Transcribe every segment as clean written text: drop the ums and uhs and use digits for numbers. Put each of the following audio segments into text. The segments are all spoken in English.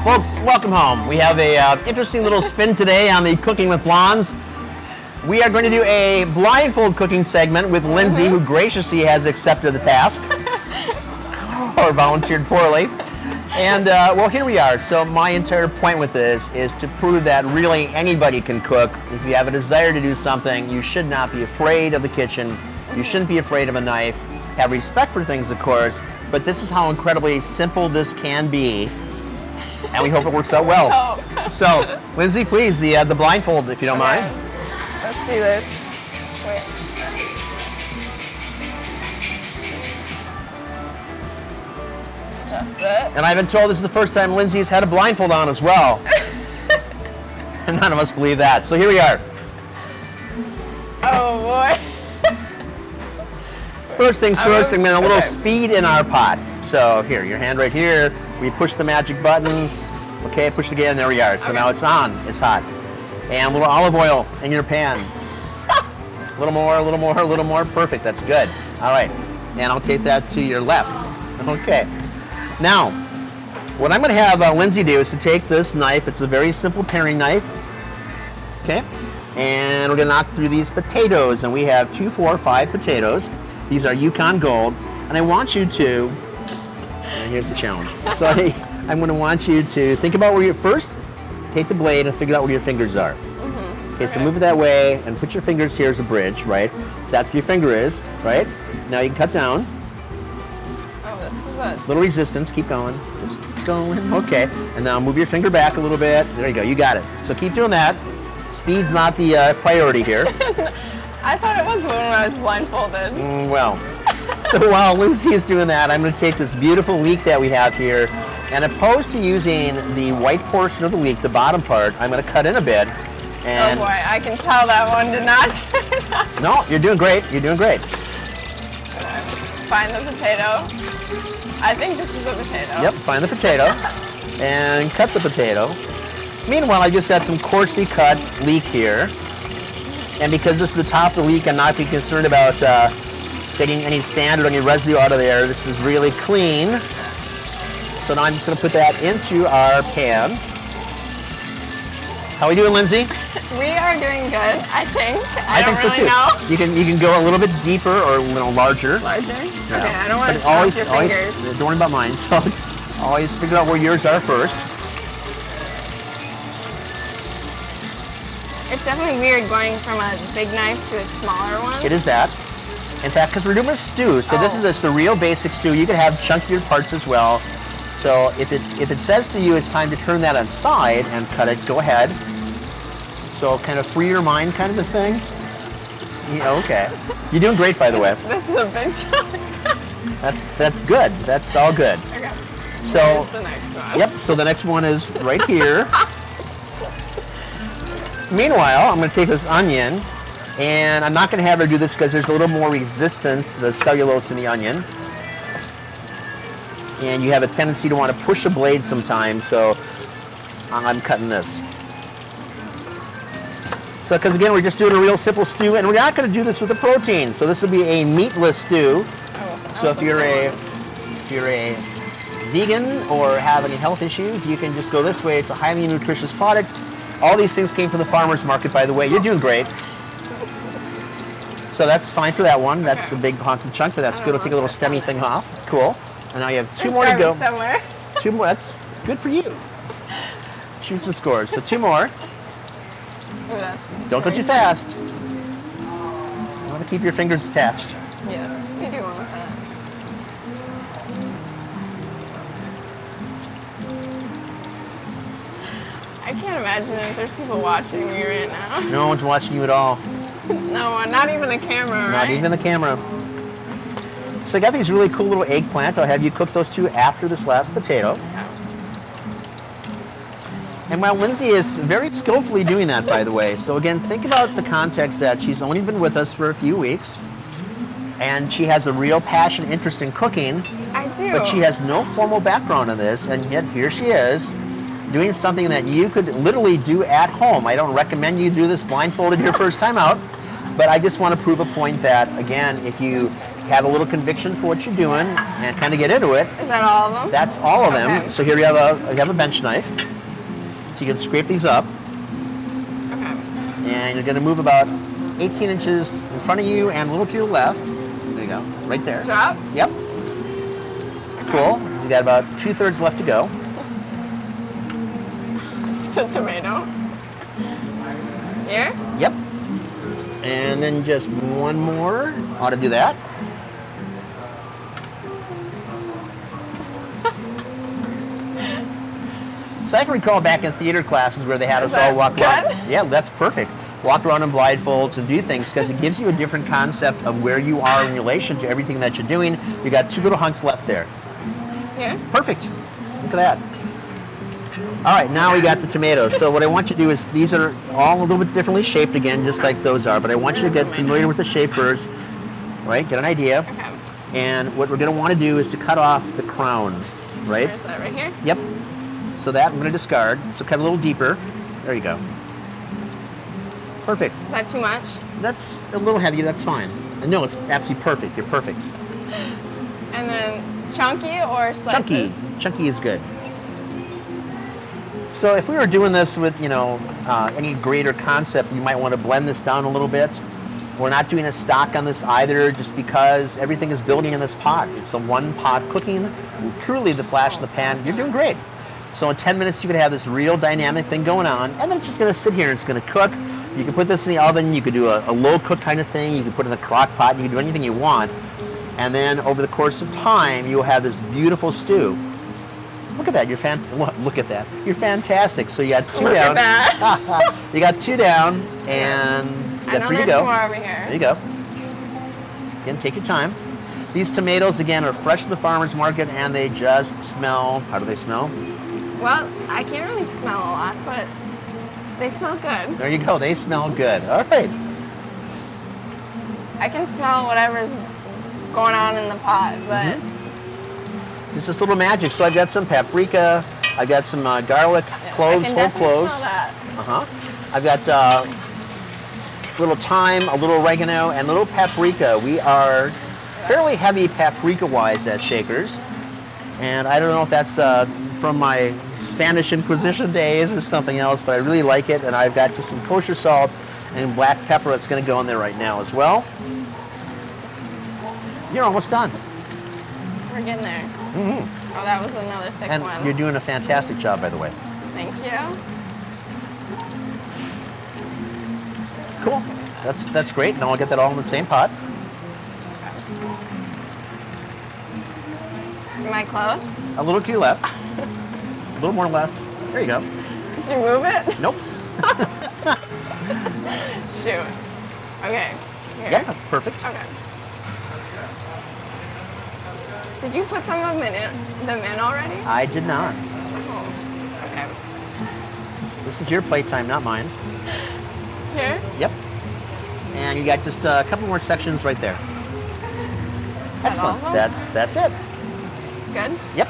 Folks, welcome home. We have a interesting little spin today on the Cooking with Blondes. We are going to do a blindfold cooking segment with Linzy, who graciously has accepted the task, or volunteered poorly. And well, here we are. So my entire point with this is to prove that really anybody can cook. If you have a desire to do something, you should not be afraid of the kitchen. You shouldn't be afraid of a knife. Have respect for things, of course, but this is how incredibly simple this can be. And we hope it works out well. So, Linzy, please, the blindfold, if you don't mind. Let's see this. Wait. Adjust it. And I've been told this is the first time Linzy's had a blindfold on as well. And none of us believe that. So here we are. Oh boy. First things first, I'm going to a little speed in our pot. So here, your hand right here. We push the magic button. Okay, push it again. There we are. So now it's on. It's hot. And a little olive oil in your pan. A little more, a little more, a little more. Perfect. That's good. All right. And I'll take that to your left. Okay. Now, what I'm going to have Linzy do is to take this knife. It's a very simple paring knife. Okay. And we're going to knock through these potatoes. And we have 2, 4, 5 potatoes. These are Yukon Gold. And I want you to, and here's the challenge. So I'm going to want you to think about where you first take the blade and figure out where your fingers are. Okay, so move it that way and put your fingers here as a bridge, right? So that's where your finger is, right? Now you can cut down. Oh, this is a little resistance. Keep going. Just keep going. Okay. And now move your finger back a little bit. There you go. You got it. So keep doing that. Speed's not the priority here. I thought it was when I was blindfolded. Well, so while Linzy is doing that, I'm going to take this beautiful leek that we have here, and opposed to using the white portion of the leek, the bottom part, I'm going to cut in a bit. And oh boy, I can tell that one did not turn out. No, you're doing great. You're doing great. Find the potato. I think this is a potato. Yep, find the potato and cut the potato. Meanwhile, I just got some coarsely cut leek here. And because this is the top of the leek, I'm not being concerned about getting any sand or any residue out of there. This is really clean. So now I'm just going to put that into our pan. How are we doing, Linzy? We are doing good, I think. I think don't really so too. know. You can go a little bit deeper or a little larger. Larger? Yeah. Okay, I don't want to chop your fingers. Don't worry about mine. So always figure out where yours are first. It's definitely weird going from a big knife to a smaller one. It is that. In fact, because we're doing a stew, so this is just the real basic stew. You can have chunkier parts as well. So if it says to you it's time to turn that inside and cut it, go ahead. So kind of free your mind kind of a thing. Yeah, okay. You're doing great, by the way. This is a big chunk. That's good. That's all good. Okay. So where's the next one? Yep, so the next one is right here. Meanwhile, I'm going to take this onion, and I'm not going to have her do this because there's a little more resistance to the cellulose in the onion. And you have a tendency to want to push a blade sometimes, so I'm cutting this. So, because again, we're just doing a real simple stew, and we're not going to do this with a protein. So this will be a meatless stew. So if you're a vegan or have any health issues, you can just go this way. It's a highly nutritious product. All these things came from the farmer's market, by the way. You're doing great. So that's fine for that one. That's a big honking chunk, but that's good. We'll take a little stemmy thing off. Cool. And now you have 2 more to go. Somewhere. 2 more. That's good for you. Shoots and scores. So 2 more. Ooh, don't go too fast. You want to keep your fingers attached. Yes, we do want that. I can't imagine if there's people watching me right now. No one's watching you at all. No one, not even the camera, right? Not even the camera. So I got these really cool little eggplant. I'll have you cook those 2 after this last potato. Okay. And while Linzy is very skillfully doing that, by the way, so again, think about the context that she's only been with us for a few weeks, and she has a real passion, interest in cooking. I do. But she has no formal background in this, and yet here she is, doing something that you could literally do at home. I don't recommend you do this blindfolded your first time out, but I just want to prove a point that, again, if you have a little conviction for what you're doing and kind of get into it. Is that all of them? That's all of them. Okay. So here you have a bench knife. So you can scrape these up. Okay. And you're going to move about 18 inches in front of you and a little to your left. There you go, right there. Drop? Yep. Cool. You got about 2/3 left to go. It's a tomato. Here? Yep. And then just one more. Ought to do that. So I can recall back in theater classes where they had us all walk around. Yeah, that's perfect. Walk around in blindfolds and do things because it gives you a different concept of where you are in relation to everything that you're doing. You got 2 little hunks left there. Here? Perfect. Look at that. All right, now we got the tomatoes. So what I want you to do is, these are all a little bit differently shaped again, just like those are, but I want you to get familiar with the shape first, right? Get an idea. Okay. And what we're gonna wanna do is to cut off the crown, right? Where's that, right here? Yep. So that I'm gonna discard. So cut a little deeper. There you go. Perfect. Is that too much? That's a little heavy, that's fine. No, it's absolutely perfect. You're perfect. And then chunky or slices? Chunky is good. So if we were doing this with, any greater concept, you might want to blend this down a little bit. We're not doing a stock on this either, just because everything is building in this pot. It's a one pot cooking, truly the flash in the pan. You're doing great. So in 10 minutes, you could have this real dynamic thing going on, and then it's just going to sit here and it's going to cook. You can put this in the oven. You could do a low cook kind of thing. You can put it in the crock pot. You can do anything you want. And then over the course of time, you'll have this beautiful stew. Look at that. Look at that. You're fantastic. So you got 2 down. You got 2 down, and I know there's some more over here. There you go. Again, take your time. These tomatoes, again, are fresh from the farmer's market, and they just smell. How do they smell? Well, I can't really smell a lot, but they smell good. There you go. They smell good. All right. I can smell whatever's going on in the pot, but It's just a little magic. So I've got some paprika. I've got some garlic, cloves, whole cloves. Smell that. I've got a little thyme, a little oregano, and a little paprika. We are fairly heavy paprika-wise at Shakers. And I don't know if that's from my Spanish Inquisition days or something else, but I really like it. And I've got just some kosher salt and black pepper that's going to go in there right now as well. You're almost done. We're getting there. Mm-hmm. Oh, that was another thick And one. you're doing a fantastic job, by the way. Thank you. Cool. That's great. Now I'll get that all in the same pot. Am I close? A little to your left. A little more left. There you go. Did you move it? Nope. Shoot. Okay. Here. Yeah, perfect. Okay. Did you put some of them in already? I did not. Oh. Okay. This is your playtime, not mine. Here? Yep. And you got just a couple more sections right there. Excellent. That's it. Good? Yep.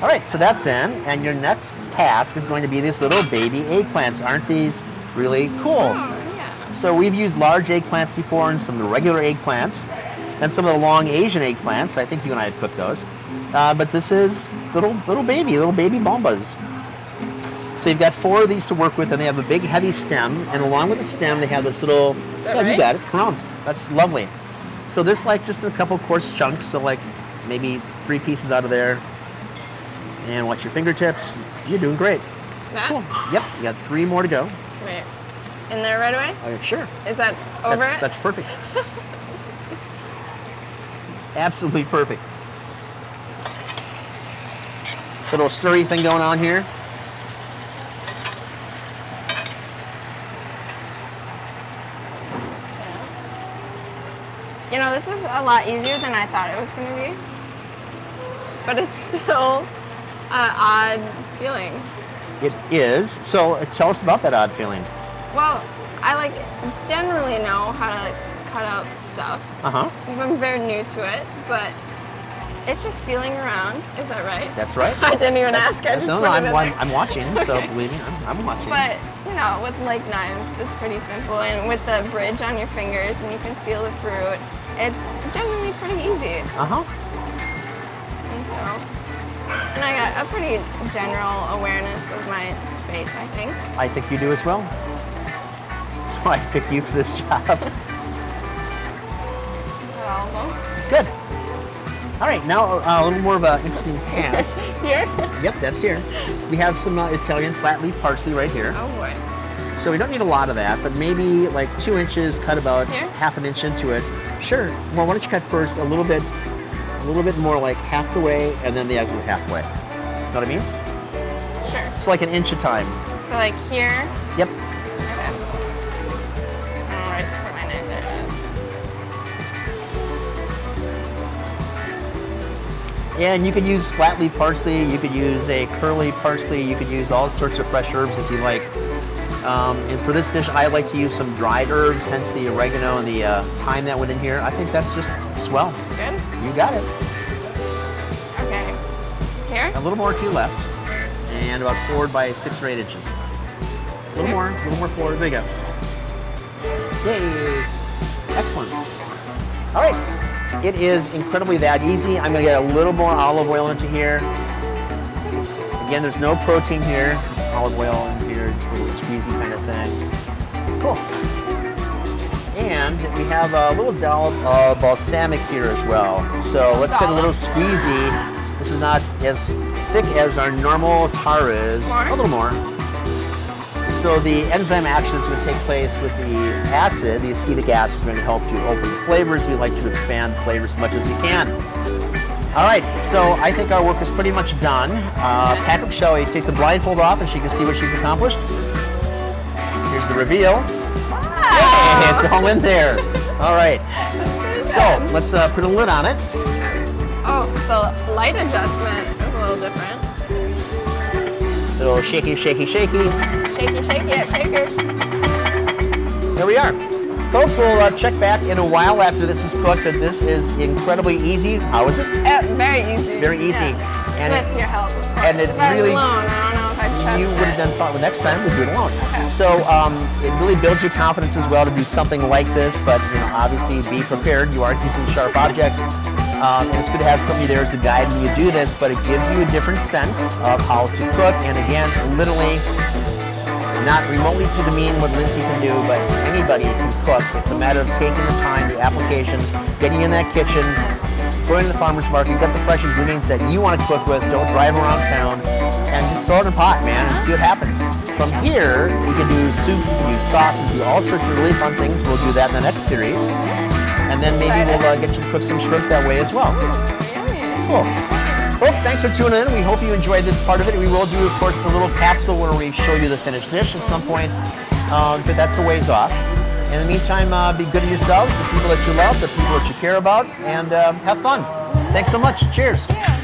All right, so that's in, and your next task is going to be these little baby eggplants. Aren't these really cool? Oh, yeah. So we've used large eggplants before and some of the regular eggplants, and some of the long Asian eggplants. I think you and I had cooked those. But this is little baby bombas. So you've got 4 of these to work with, and they have a big heavy stem, and along with the stem they have this little, right? You got it, come on. That's lovely. So this like just a couple coarse chunks, so like maybe 3 pieces out of there. And watch your fingertips. You're doing great. That? Cool. Yep, you got 3 more to go. Wait. In there right away? Sure. Is that over it? That's perfect. Absolutely perfect. Little stirry thing going on here. You know, this is a lot easier than I thought it was going to be. But it's still an odd feeling. It is. So tell us about that odd feeling. Well, I generally know how to cut up stuff. I'm very new to it, but it's just feeling around. Is that right? That's right. I didn't even ask. I just put it in there. I'm watching, so Okay. believe me, I'm watching. But, with knives, it's pretty simple. And with the bridge on your fingers, and you can feel the fruit, it's generally pretty easy. And I got a pretty general awareness of my space, I think. I think you do as well. So I picked you for this job. Is that all of them? Good. All right, now a little more of an interesting task. Here? Yep, that's here. We have some Italian flat leaf parsley right here. Oh boy. So we don't need a lot of that, but maybe like 2 inches, cut about Here? half an inch into it. Sure. Well, why don't you cut first a little bit more, like half the way, and then the other halfway. Know what I mean? Sure. It's like an inch at a time. So like here? Yep. Okay. I don't know where I put my knife. There it is. Yeah, and you could use flat leaf parsley, you could use a curly parsley, you could use all sorts of fresh herbs if you like. And for this dish, I like to use some dried herbs, hence the oregano and the thyme that went in here. I think that's just swell. Good? You got it. Okay. Here? A little more to your left, and about forward by 6 or 8 inches. A little more forward. There you go. Yay! Excellent. All right. It is incredibly that easy. I'm going to get a little more olive oil into here. Again, there's no protein here. Olive oil in here, just a little squeezy kind of thing. Cool. And we have a little dollop of balsamic here as well. So let's get a little squeezy. This is not as thick as our normal tar is. More? A little more. So the enzyme action is going to take place with the acid. The acetic acid is going to help you open flavors. We like to expand flavors as much as you can. All right, so I think our work is pretty much done. Patrick, shall we take the blindfold off and she can see what she's accomplished? Here's the reveal. Wow! Hey, it's all in there. All right. That's pretty good. So let's put a lid on it. Oh, the light adjustment is a little different. Little shaky, shaky, shaky. Shaky, shaky at Shakers. There we are. Folks, we'll check back in a while after this is cooked, but this is incredibly easy. How is it? Very easy. Very easy. Yeah. And with your help, of course. and it if I was really- alone, I don't know if I'd trust You would have done fine. Well, next time we'll do it alone. Okay. So it really builds your confidence as well to do something like this, but obviously be prepared. You are using sharp objects. And it's good to have somebody there as a guide when you do this, but it gives you a different sense of how to cook. And again, literally, not remotely to demean what Linzy can do, but anybody can cook. It's a matter of taking the time, the application, getting in that kitchen, going to the farmer's market, get the fresh ingredients that you want to cook with, don't drive around town, and just throw it in a pot, man, and see what happens. From here, we can do soups, we can do sauces, do all sorts of really fun things. We'll do that in the next series. And then maybe we'll get you to cook some shrimp that way as well. Cool. Folks, thanks for tuning in. We hope you enjoyed this part of it. We will do, of course, the little capsule where we show you the finished dish at some point, but that's a ways off. In the meantime, be good to yourselves, the people that you love, the people that you care about, and have fun. Thanks so much. Cheers. Yeah.